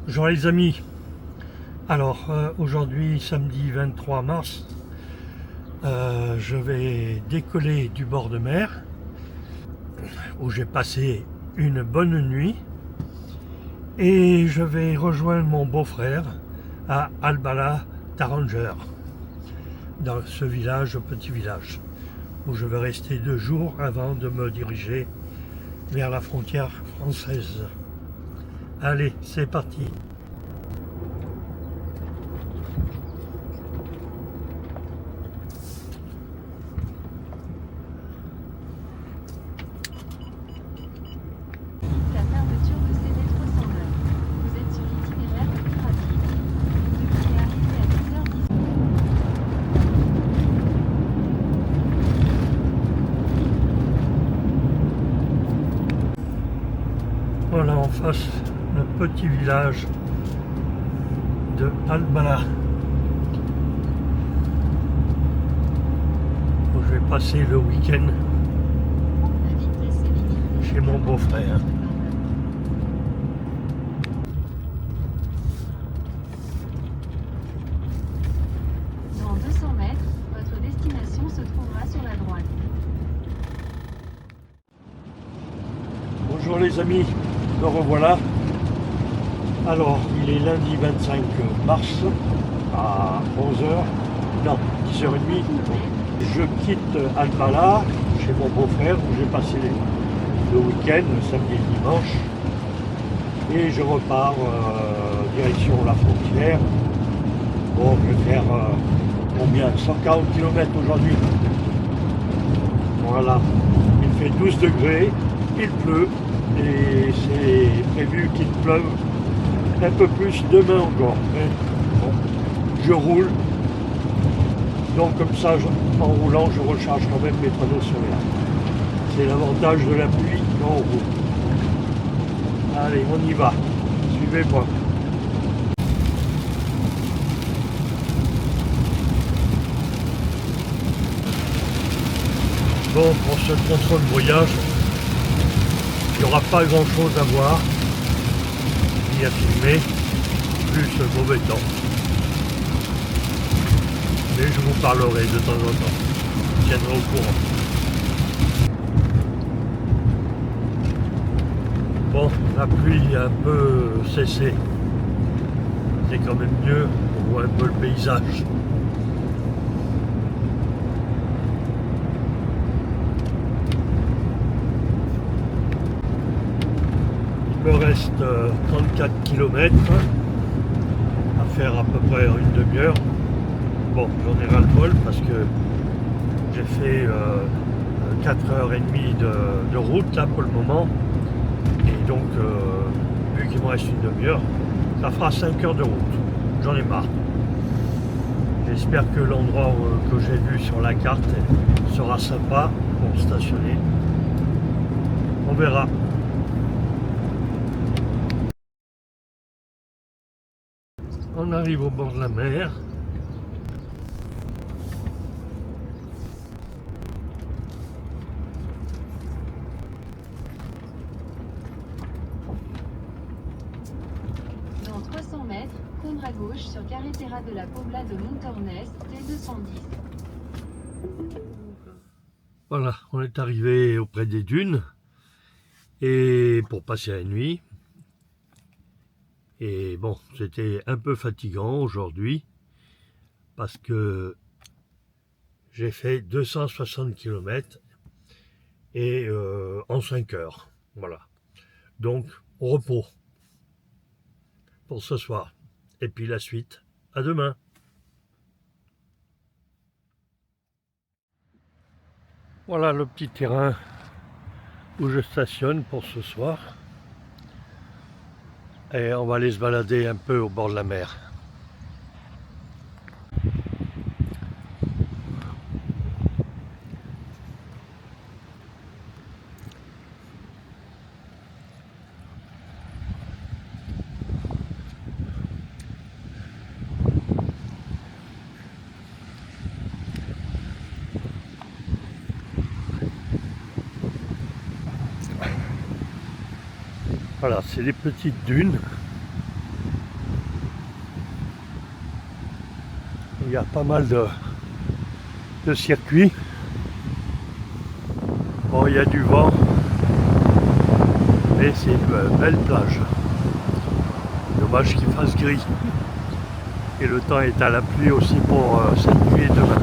Bonjour les amis, alors aujourd'hui samedi 23 mars, je vais décoller du bord de mer où j'ai passé une bonne nuit et je vais rejoindre mon beau-frère à Albala Taranger, dans ce village, petit village, où je vais rester 2 jours avant de me diriger vers la frontière française. Allez, c'est parti. La fermeture de CD309. Vous êtes sur l'itinéraire le plus rapide. Vous devriez arriver à 10h10. Voilà en face le petit village de Albala où je vais passer le week-end La vitesse est limitée. chez mon beau-frère. Dans 200 mètres, votre destination se trouvera sur la droite. Bonjour les amis, me revoilà. Alors, il est lundi 25 mars à 11h, non, 10h30. Je quitte Albala chez mon beau-frère où j'ai passé le week-end, le samedi et le dimanche. Et je repars direction la frontière. Bon, je vais faire combien 140 km aujourd'hui. Voilà, il fait 12 degrés, il pleut et c'est prévu qu'il pleuve un peu plus demain encore. Mais bon, je roule, donc comme ça, en roulant, je recharge quand même mes panneaux solaires. C'est l'avantage de la pluie quand on roule. Allez, on y va, suivez-moi. Bon, pour ce contrôle voyage, il n'y aura pas grand chose à voir, ni à filmer, plus le mauvais temps. Mais je vous parlerai de temps en temps, je vous tiendrai au courant. Bon, la pluie a un peu cessé, c'est quand même mieux, on voit un peu le paysage. Il me reste 34 km à faire à peu près une demi-heure. Bon, j'en ai ras-le-bol parce que j'ai fait 4h30 de route là pour le moment. Et donc, vu qu'il me reste une demi-heure, ça fera 5 heures de route. J'en ai marre. J'espère que l'endroit que j'ai vu sur la carte sera sympa pour stationner. On verra. On arrive au bord de la mer. Dans 300 mètres, prendre à gauche sur Carretera de la Pobla de Montornès, T210. Voilà, on est arrivé auprès des dunes et pour passer la nuit. Et bon, c'était un peu fatigant aujourd'hui parce que j'ai fait 260 km et en 5 heures. Voilà. Donc, repos pour ce soir. Et puis la suite, à demain. Voilà le petit terrain où je stationne pour ce soir. Et on va aller se balader un peu au bord de la mer. Voilà, c'est des petites dunes Il y a pas mal de circuits. Bon, il y a du vent, mais c'est une belle plage. Dommage qu'il fasse gris. Et le temps est à la pluie aussi pour cette nuit et demain.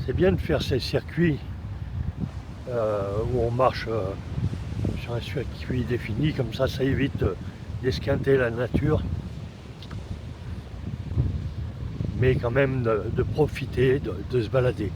C'est bien de faire ces circuits où on marche sur un circuit défini, comme ça évite d'esquinter la nature, mais quand même de profiter, de se balader.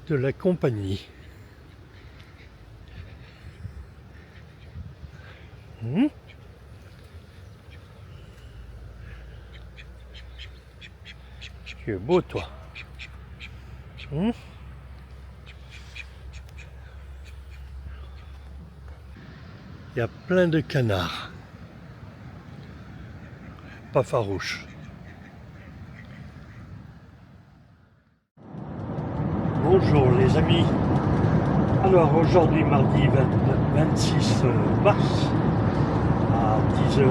De la compagnie. Tu es beau, toi. Il y a plein de canards. Pas farouches. Bonjour les amis. Alors aujourd'hui mardi 26 mars à 10h30,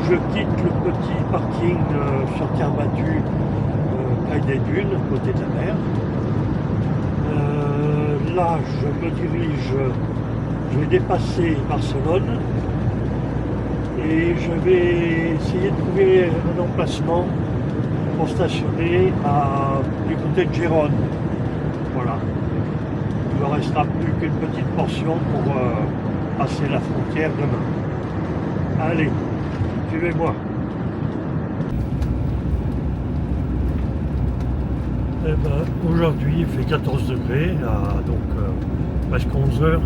je quitte le petit parking sur terre battue près des dunes, côté de la mer. Là je me dirige, je vais dépasser Barcelone et je vais essayer de trouver un emplacement pour stationner du côté de Gérone. Voilà. Il ne me restera plus qu'une petite portion pour passer la frontière demain. Allez, suivez-moi. Eh ben, aujourd'hui il fait 14 degrés, presque 11 heures.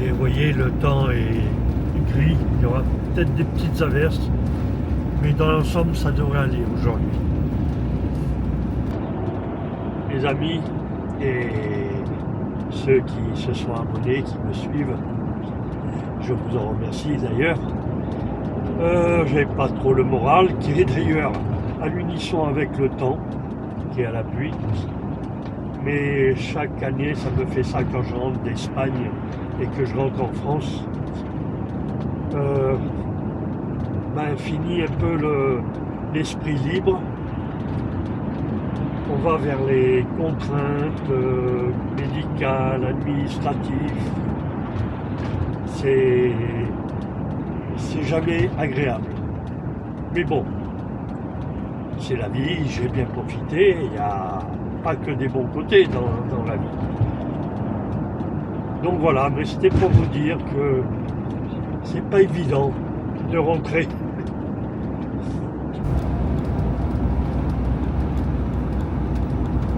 Et vous voyez, le temps est gris. Il y aura peut-être des petites averses. Mais dans l'ensemble, ça devrait aller aujourd'hui. Les amis et ceux qui se sont abonnés, qui me suivent, je vous en remercie d'ailleurs. J'ai pas trop le moral, qui est d'ailleurs à l'unisson avec le temps, qui est à la pluie. Mais chaque année, ça me fait ça quand je rentre d'Espagne et que je rentre en France. Finit un peu l'esprit libre. On va vers les contraintes médicales, administratives. C'est jamais agréable. Mais bon, c'est la vie, j'ai bien profité. Il n'y a pas que des bons côtés dans la vie. Donc voilà, mais c'était pour vous dire que c'est pas évident de rentrer.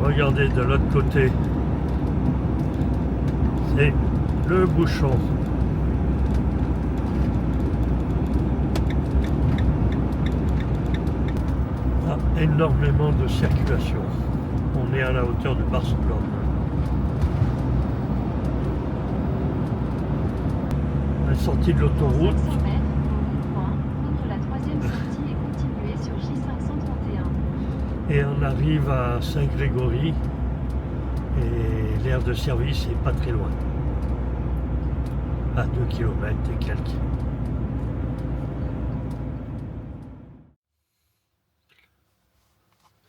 Regardez de l'autre côté, c'est le bouchon. Il y a énormément de circulation. On est à la hauteur de Barcelone. On est sorti de l'autoroute. Et on arrive à Saint-Grégory et l'aire de service est pas très loin, à 2 km et quelques.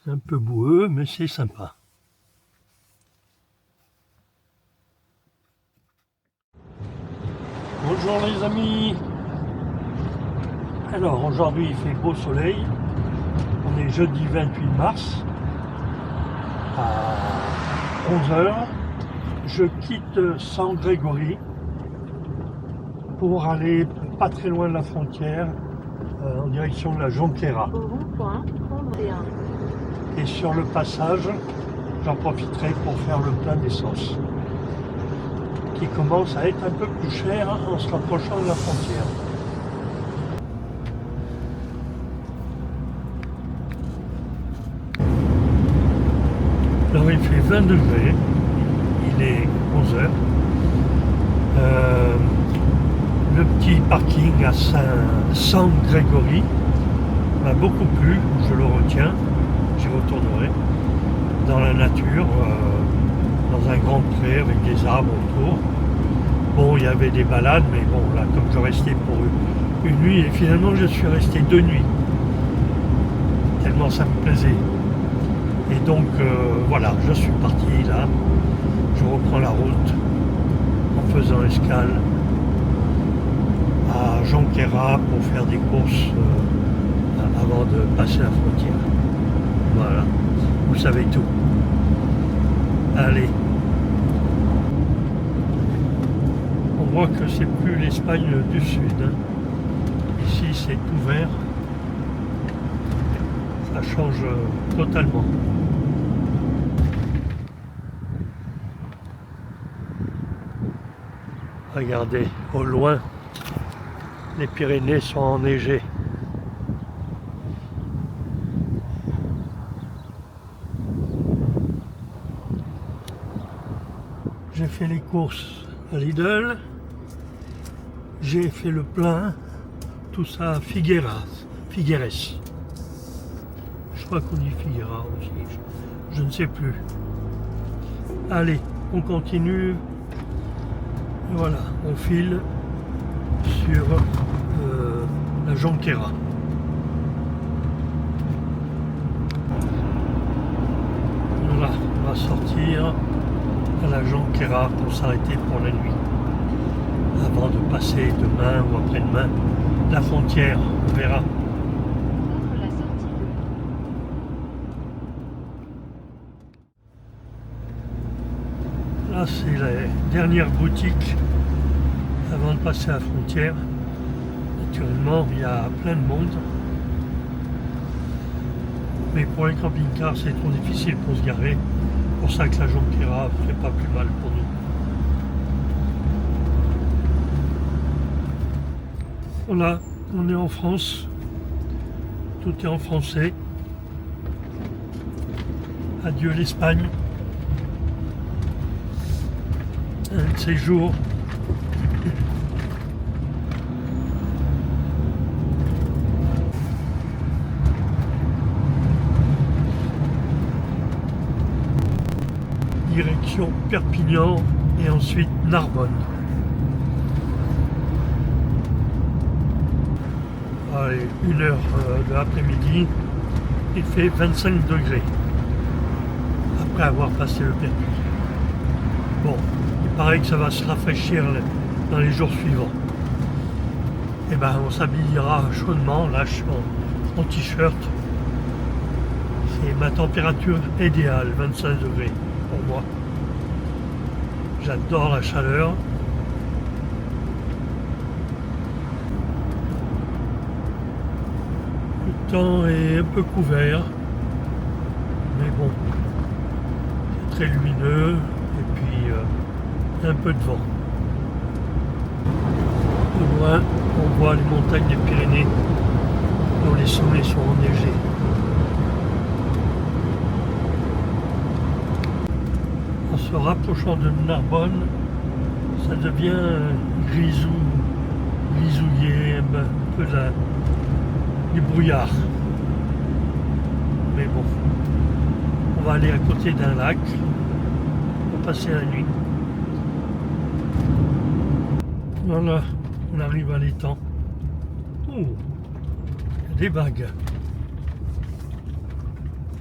C'est un peu boueux, mais c'est sympa. Bonjour les amis. Alors aujourd'hui il fait beau soleil. On est jeudi 28 mars à 11h. Je quitte San Grégory pour aller pas très loin de la frontière en direction de la Jonquera. Au rond-point, prendre un. Et sur le passage, j'en profiterai pour faire le plein d'essence, qui commence à être un peu plus cher en se rapprochant de la frontière. Alors il fait 20 degrés, il est 11h. Le petit parking à San Grégory m'a beaucoup plu, je le retiens, j'y retournerai. Dans la nature, dans un grand pré avec des arbres autour. Bon, il y avait des balades, mais bon, là, comme je restais pour une nuit, et finalement je suis resté 2 nuits, tellement ça me plaisait. Et donc, voilà, je suis parti là, je reprends la route en faisant escale à Jonquera pour faire des courses avant de passer la frontière. Voilà, vous savez tout. Allez. On voit que c'est plus l'Espagne du Sud. Ici c'est tout vert. Ça change totalement. Regardez, au loin, les Pyrénées sont enneigées. J'ai fait les courses à Lidl, j'ai fait le plein, tout ça à Figueres. Je crois qu'on dit Figueras aussi, je ne sais plus. Allez, on continue. Voilà, on file sur la Jonquera. Voilà, on va sortir à la Jonquera pour s'arrêter pour la nuit avant de passer demain ou après-demain la frontière, on verra. Prendre la sortie Là c'est la dernière boutique avant de passer la frontière. Naturellement il y a plein de monde, mais pour les camping-cars c'est trop difficile pour se garer. C'est pour ça que la Jonquera ne fait pas plus mal pour nous. Voilà, on est en France, tout est en français. Adieu l'Espagne. Un de ces jours. Direction Perpignan et ensuite Narbonne. Allez, 1h de l'après-midi, il fait 25 degrés après avoir passé le permis. Bon, il paraît que ça va se rafraîchir dans les jours suivants. Et ben on s'habillera chaudement, là je suis en t-shirt. C'est ma température idéale, 25 degrés pour moi. J'adore la chaleur. Le temps est un peu couvert, mais bon, c'est très lumineux et puis un peu de vent. De loin, on voit les montagnes des Pyrénées dont les sommets sont enneigés. En se rapprochant de Narbonne, ça devient grisouillé, un peu du brouillard. Mais bon, on va aller à côté d'un lac pour passer la nuit. Voilà, on arrive à l'étang. Oh, il y a des vagues.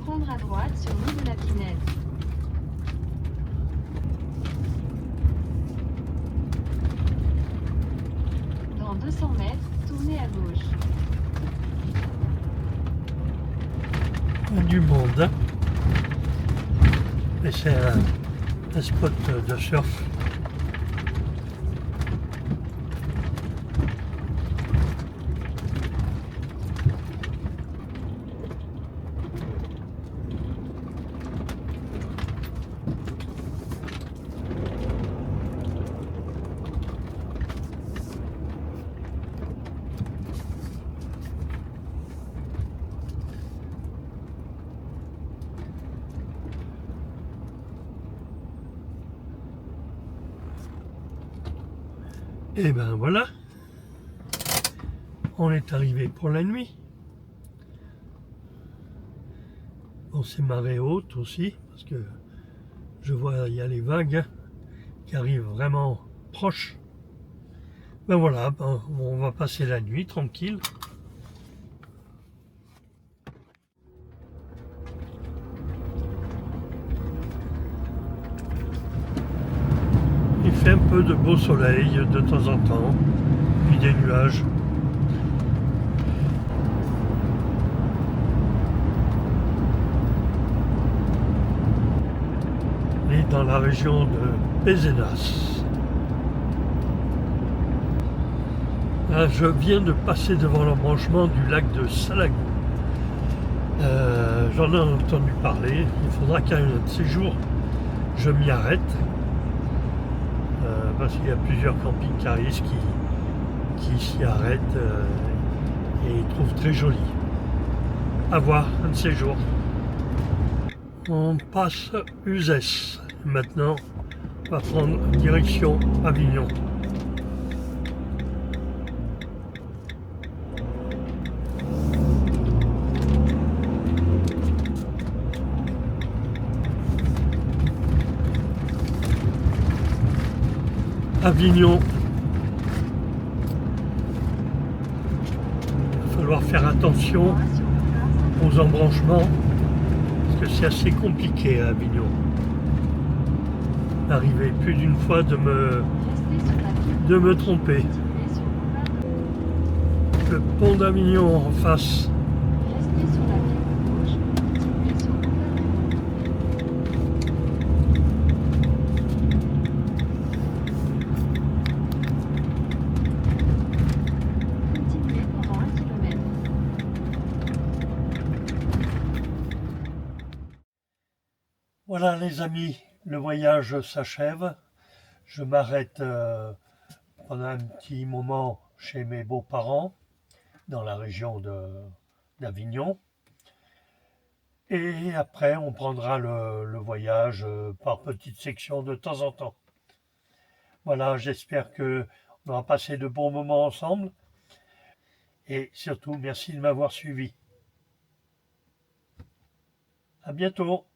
prendre prendre à droite sur rue de la Pinette. Dans 200 mètres, tournez à gauche. Il y a du monde, hein. Et c'est un spot de surf. Et ben voilà, on est arrivé pour la nuit. Bon, c'est marée haute aussi, parce que je vois il y a les vagues qui arrivent vraiment proches. Ben voilà, on va passer la nuit tranquille. Il fait un peu de beau soleil de temps en temps, puis des nuages. On est dans la région de Pézenas. Là, je viens de passer devant l'embranchement du lac de Salagou. J'en ai entendu parler. Il faudra qu'un de ces jours, je m'y arrête. Parce qu'il y a plusieurs camping-caristes qui s'y arrêtent et trouvent très joli. À voir un de ces jours. On passe Uzès. Maintenant, on va prendre direction Avignon. Avignon. Il va falloir faire attention aux embranchements parce que c'est assez compliqué à Avignon. Arrivé plus d'une fois de me tromper. Le pont d'Avignon en face. Restez sur la rive gauche, continuez sur continuez pendant 1 km. Voilà les amis, le voyage s'achève. Je m'arrête pendant un petit moment chez mes beaux-parents dans la région d'Avignon. Et après, on prendra le voyage par petites sections de temps en temps. Voilà, j'espère qu'on aura passé de bons moments ensemble. Et surtout, merci de m'avoir suivi. À bientôt.